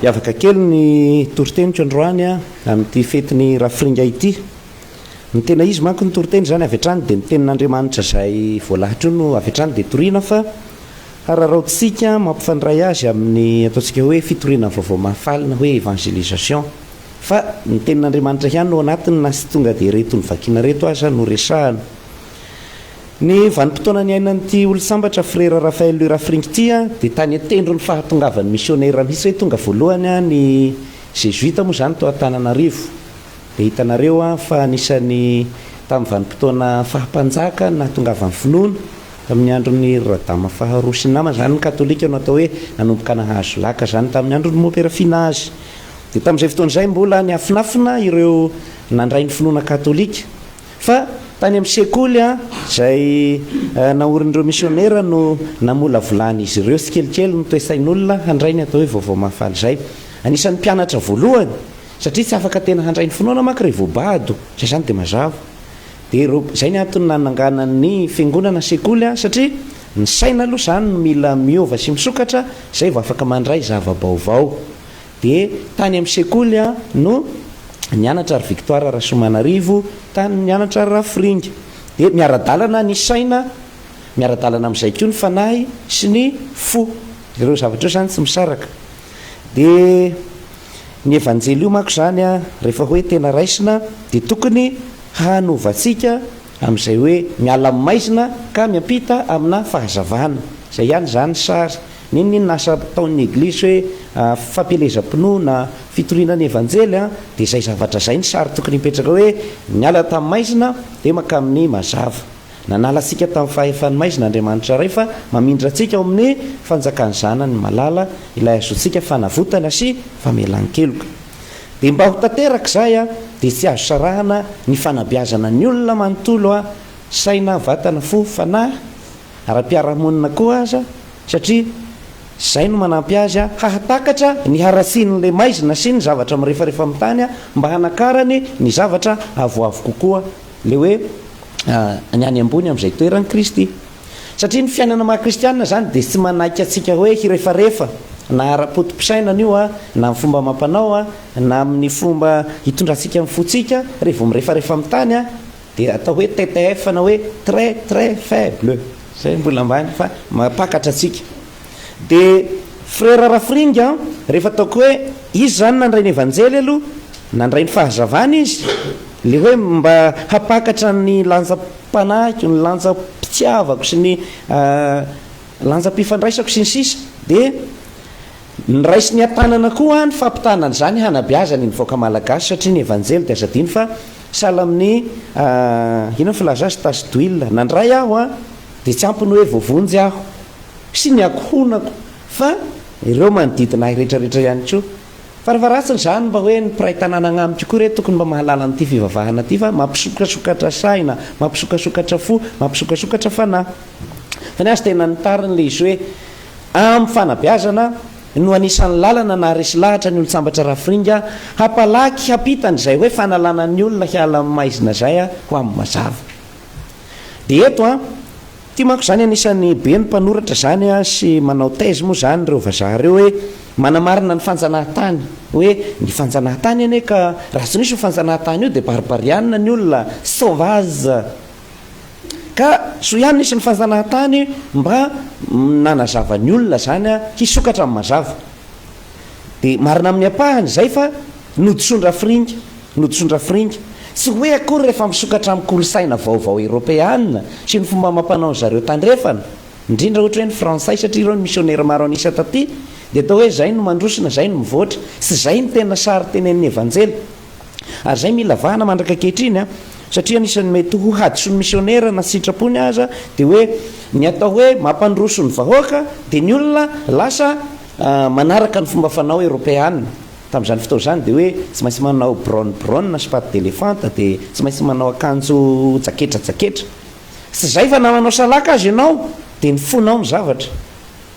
Iavaka kely ny toritenitro androany amin'ity fetiny Rafiringa ity. Ny tena izy manko ny toriteny zany avy hatrany dia ny tenin'Andriamanitra izay voalahatra no avy hatrany dia toriana fa hararaotsika mampifandray azy amin'ny ataontsika hoe fitoriana vaovao mahafalina hoe evangelisation. Fa ny tenin'Andriamanitra ihany no anatiny na sy tonga dia reto ny vakiana reto aza no resahana. Ny vanim-potoana ny ainan'ity olo-sambatra frera Raphaël Louis Rafiringa ity dia tany atendro ny fahatongavan'ny misionera mihitsy hoe tonga voalohany ny jesuita moa zany tao Antananarivo. Dia hitanareo fa anisany tamin'ny vanim-potoana fahampanjaka na tongavan'ny finoana tamin'ny andron'ny radama faharoa sy ny nama zany ny katolika no atao hoe nanomboka nahazo laka zany tamin'ny andron'ny moperafina azy. Dia tamin'izay fotoana izay mbola ny afinafina ireo nandray ny finoana katolika. Fa tany amin'ny sekoly izay naorin'ireo misionera no namola volany izy ireo sikelikely no toesain'olona handray ny atao hoe vaovao mahafaly izay. Anisan'ny mpianatra voalohany satria tsy afaka tena handray ny finoana manko rehefa bado, izay zany dia mazava. Dia izay ny antony nanangana ny fiangonana sekoly satria ny saina aloha zany no mila miova sy misokatra izay vao afaka mandray zava-baovao. Dia tany amin'ny sekoly no nianatra ary Victoire Rasomanarivo, tany nianatra Rafiringa. Dia miara-dalana ny saina, miara-dalana amin'izay koa ny fanahy sy ny fo. Ireo zavatra zany tsy misaraka. Dia ny evanjely io manko zany rehefa hoe tena raisina dia tokony hanovantsika amin'izay hoe miala maizina ka miampita amina fahazavana. Izay ihany zany sary ninona asa taon'ny eglizy hoe fampelezam-pinoana fitoriana ny evanjely dia izay zavatra izay ny sary tokony hipetraka hoe miala tamin'ny maizina dia maka amin'ny mazava. Nanalatsika tamin'ny fahefany maizina Andriamanitra ray fa mamindra antsika ao amin'ny fanjakany zanany malala ilay azotsika fanavotana sy famelan-keloka. Dia mba ho tanteraka izay dia tsy azo sarahana ny fanabeazana ny olona manontolo saina vatana fo fanahy ara-piarahamonina koa aza satria izay no manampy azy hahatakatra ny haratsian'ilay maizina sy ny zavatra mirefarefa amin'ny tany mba hanakarany ny zavatra avoavo kokoa le hoe ny any ambony amin'izay toeran'i Kristy. Satria ny fiainana maha-kristianina zany dia tsy manaiky atsika hoe hirefarefa na ara-potom-pisaina io na amin'ny fomba amam-panao na amin'ny fomba hitondrantsika amin'ny fotsika rehefa mirefarefa amin'ny tany dia atao hoe TTF na hoe très très faible zay mbola ambany fa mapakatra atsika. Dia frera Rafiringa rehefa ataoko hoe izy zany nandray ny evanjely aloha nandray ny fahazavana izy le hoe mba hapakatra ny lanjam-panahy ny lanjam-pitiavako sy ny lanjam-pifandraisako sy ny sisa dia ny raisy ny atanana koa ny fampitanana zany hanabeazany ny voaka malagasy satria ny evanjely dia azadiny fa sahala amin'ny ino filaza azy tasy d'huile nandray aho dia tsy ampiny hoe voavonjy aho sy ny akohonako fa ireo manodidina ahy rehetrarehetra ihany koa. Farafaratsiny zany mba hoe ny mpiray tanàna agnamiko koa reto tokony mba mahalala n'ity fivavahana ity fa mampisokasokatra saina, mampisokasokatra fo, mampisokasokatra fanahy. Fa ny azy tena nitariny le izy hoe amin'ny fanabeazana no anisan'ny lalana na resy lahatra ny olo-sambatra Rafiringa hapalaky hampitany izay hoe fanalana ny olona hiala amin'ny maizina izay ho amin'ny mazava. Dia eto ity manko zany anisan'ny be ny mpanoratra zany sy manao teze moa zany ireo vazaha reo hoe manamarina ny fanjanahan-tany hoe ny fanjanahan-tany ane ka raha tsy nisy ho fanjanahan-tany io dia barbarianina ny olona sauvage ka so ihany nisy ny fanjanahan-tany mba nanazava ny olona zany hisokatra amin'ny mazava. Dia marina amin'ny apahany zay fa nodisondra Rafiringa tsy hoe akory rehefa misokatra amin'ny kolosaina vaovao eropeana sy ny fomba mampanao zareo tandrefana indrindra ohatra hoe ny fransay satria ireo ny misionera maro anisa taty dia atao hoe zay no mandrosina zay no mivoatra sy zay ny tena sary tenen'ny evanjely. Ary zay mila vahana mandraka ankehitriny satria anisany mety ho hadison'ny misionera na sitrapony aza dia hoe ny atao hoe mampandroso ny vahoaka dia ny olona lasa manaraka ny fomba fanao eropeana. Tamin'izany fotoana zany dia hoe tsy maintsy manao braun sy patte d'élefanta dia tsy maintsy manao akanjo jaketra sy zay fa na manao salaka azy ianao dia ny fonao ny zavatra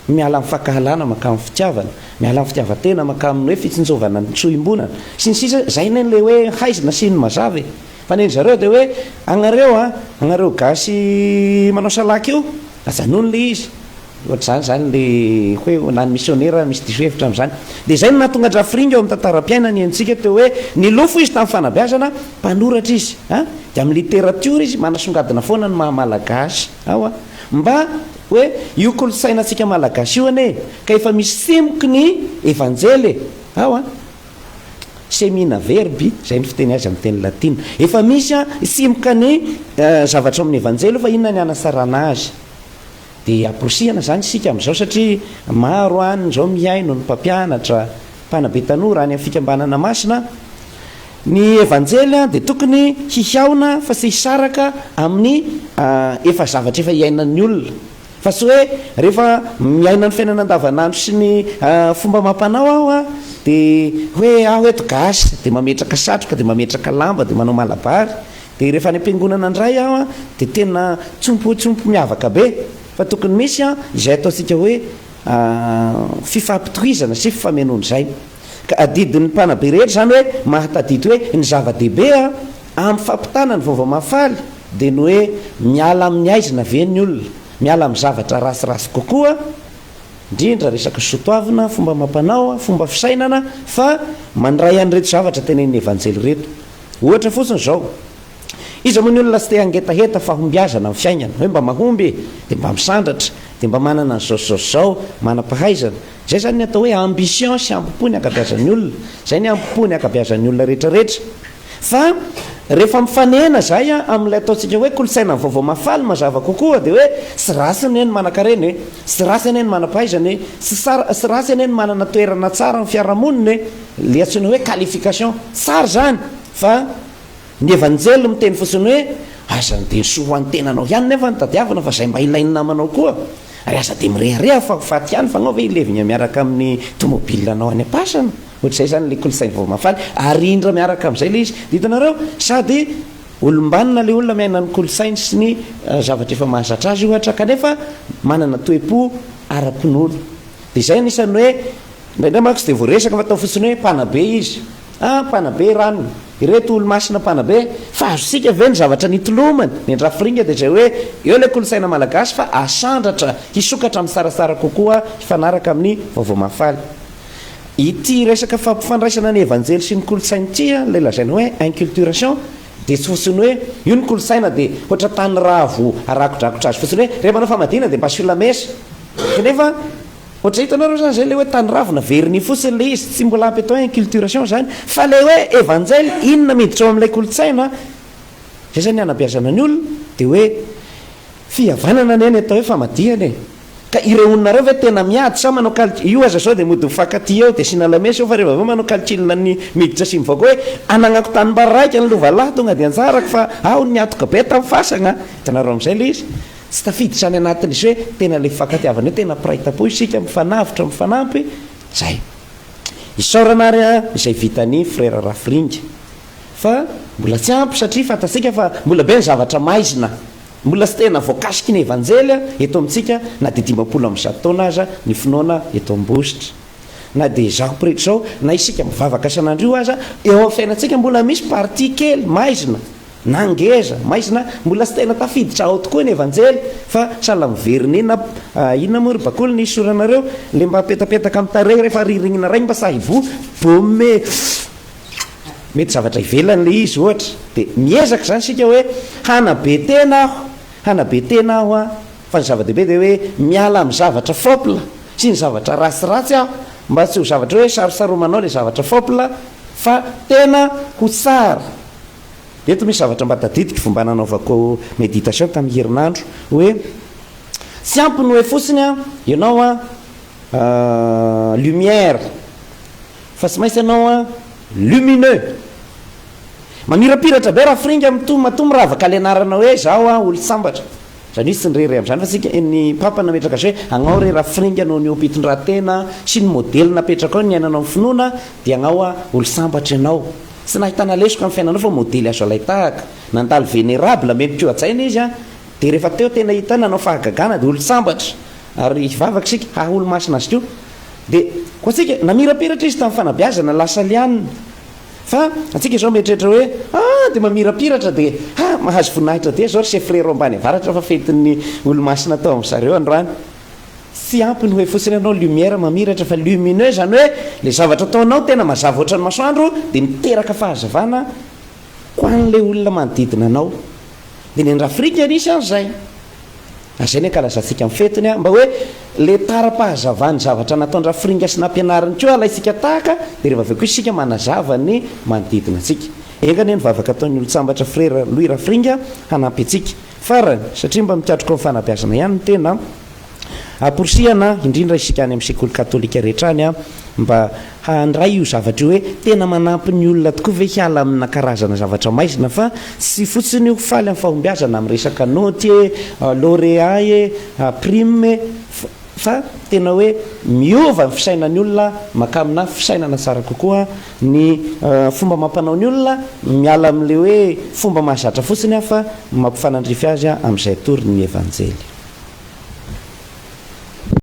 miala amin'ny fankahalana maka amin'ny fitiavana, miala amin'ny fitiavan-tena maka amin'ny hoe fitsinjovana ny tsoim-bonana sy ny sisa zay ny le hoe haizina sy ny mazava. Fa ny zareo dia hoe agnareo gasy manao salaka io ajanony le izy ohatr'izany zany le hoe nany missionnaire misy diso hevitra am'izany de zay no nahatonga drafringa eo amin'ny tantara-piainany entsika teo hoe nilofo izy tamin'ny fanabeazana mpanoratra izy a de amin'ny littérature izy manasongadina foana ny mahamalagasy ao a mba hoe io kolosaina antsika malagasy io ane ka efa misy semboky ny evanjely ao a semina verbi zay ny fiteny azy amin'ny teny latina efa misy a semboka ny zavatra amin'ny evanjely fa inona ny anasarana azy de aprosihana zany sika am'izao satria maro any zao miaino ny mpampianatra mpanabe tanora any amin'ny fikambanana masina ny evanjely de tokony hihaona fa sy hisaraka amin'ny efa zavatra efa iainan'ny olona fa sy hoe rehefa miaina ny fiainana andavanandro sy ny fomba mampanao aho a de hoe aho eto gasy de mametraka satroka de mametraka lamba de manao malabary de rehefa any am-piangonana andray aho a de tena tsompotsompo miavaka be fa tokony misy a izay ataontsika hoe fifampitohizana sy fifamenony zay ka adidin'ny mpanabe rehetra zany hoe mahatadidy hoe ny zava-dehibe a amin'ny fampitana ny vaovao mafaly de ny hoe miala amin'ny aizina ve ny olona miala amin'ny zavatra rasirasy kokoa indrindra resaka sotoavina fomba mampanao fomba fisainana fa mandray an'reto zavatra tena ny evanjely reto ohatra fotsiny zao izy moa ny olona sy te hangetaheta fahombiazana amin'ny fiainana hoe mba mahomby de mba misandratra de mba manana ny zaozao manam-pahaizana zay zany ny atao hoe ambition sy ampipo ny akabeazan'ny olona zay ny ampipo ny akabeazan'ny olona rehetrarehetra fa rehefa mifanena zay a amin'ilay ataontsika hoe kolosaina ny vaovao mafaly mazava kokoa de hoe sy rasiny eny manan-kareny sy rasiny eny manam-pahaizany sy rasiny eny manana toerana tsara ny fiarahamoniny le atsony hoe qualification tsara zany fa ny evanjely miteny fotsiny hoe aza de soa hoan'ny tenanao ihany nefa ny tadiavana fa zay mba ilainy namanao koa ary aza de mirehareha fa faty ihany fa anaova ilevigna miaraka amin'ny tomobile anao any am-pasana ohatr'izay zany le kolosainy vao mafaly ary indra miaraka amin'izay le izy de hitanareo sady olombanina le olona miaina ny kolosainy sy ny zavatra efa mahazatra azy ohatra kanefa manana toe-po ara-pinono de zay anisany hoe ndraindray mako sy de voaresaka fa atao fotsiny hoe mpanabe izy mpanabe rano ireto olo-masina mpanabe fa azosika ve ny zavatra nitolomany ny andrafiringa de zay hoe eo le kolosaina malagasy fa asandratra hisokatra amin'ny sarasara kokoa hifanaraka amin'ny vaovao mafaly ity resaka fampifandraisana ny evanjely sy ny kolosainy tia le lazaina hoe inculturation de tsy fotsiny hoe io ny kolosaina de ohatra tany ravo arakodrakotra azy fotsiny hoe rehefa manao famadina de mba solamesa kanefa ohatra hitanareo zany zay le hoe tany ravina veriny fotsiny le izy tsy mbola ampy atao inculturation zany fa le hoe evanjely inona miditra ao amin'ilay kolosaina zay zany anabeazana ny olona de hoe fihavanana neny atao hoe famadihany ka ireo olonareo ve tena miady sa manao io aza sao de mody mifankaty eo de sinalamesa eo fa rehefa aveo manao calcule ny miditra sy mivoaka hoe anagnako tany mba raika ny lovalah tonga de anjarako fa ao niatoka be tamin'ny fasagna hitanareo amin'izay le izy tsy tafiditra any anatin'izy hoe tena le fankatiavana hoe tena piraita-po isika mifanavitra mifanampy zay isaoranary a izay vitany frère Rafiringa fa mbola tsy ampy satria fantatsika fa mbola be ny zavatra maizina mbola sy tena voakasiky ny evanjely eto amintsika na de 50 am'zato taona aza ny finoana eto ambositra na de zao preto zao na isika mivavaka san'andro io aza eo amin'ny fiainantsika mbola misy partie kely maizina nangeza maizina mbola sy tena tafiditra ao tokoa ny evanjely fa sala miveriny inona moa ry bakolo ny isoranareo le mba petapetaka amin'ny tare rehefa rirignina ray mba sahivo bome mety zavatra ivelany le izy ohatra de miezaka zany sika hoe hanabe tena aho a fa ny zava-dehibe de hoe miala amin'ny zavatra fopla sy ny zavatra ratsiratsy aho mba tsy ho zavatra hoe sarosaromanao le zavatra fopla fa tena ho tsara eto misy zavatra mba tadidiky fomba nanaovako méditation tamin'ny herinandro hoe tsy ampiny hoe fotsiny a ianao a lumière fa tsy maintsy ianao a lumineux mamirapiratra be Rafiringa mato miravaka le anarana hoe zao a olo sambatra zany izy tsy nirere am'izany fa sika ny papa nametraka azy hoe agnao re Rafiringa no ny ompitondratena sy ny modely napetraka ao ny ainanao ny finoana de agnao a olo sambatra ianao tsy nahitana lesoko amin'ny fiainanao fa modely azo alay tahaka nandalo vénérable mempo atsaina izy a de rehefa teo tena hita nanao fahagagana de olo sambatra ary vavaka sika olo masina azy teo de koa tsika namirapiratra izy tamin'ny fanabeazana lasa lianina fa atsika zao mieritreritra hoe de mamirapiratra de mahazo voninahitra de zao ry chef frère ambany avaratra fa fetin'ny olo masina tao amin'zareo androany sy ampiny hoe fosiny anao lumière mamiratra fa lumineux zany hoe le zavatra ataonao tena mazava ohatrany masoandro dia miteraka fahazavana ko an'lay olona manodidina anao dia ny Afrika nisy an'izay azay ny ankalazatsika amin'ny fetiny mba hoe le tara-pahazavany zavatra nataon'ny Rafringa sy nampianariny koa ala isika tahaka dia rehefa avy koa isika manazava ny manodidina antsika engany ny vavaka ataon'ny olo-tsambatra frera Louis Rafringa hanampy antsika farany satria mba mikatroko amin'ny fanabeazana ihany ny tena aporsihana indrindra isika any amin'ny sekoly katolika rehetra any mba handray io zavatra io hoe tena manampy ny olona tokoa ve hiala amina karazana zavatra maizina fa sy fotsiny io faly amin'ny fahombiazana amin'ny resaka noty lauréat prime fa tena hoe miova ny fisainan'ny olona makamina fisainana tsara kokoa ny fomba mampanao ny olona miala amin'le hoe fomba mahazatra fotsiny fa mampifanandrify azy amin'izay tory ny evanjely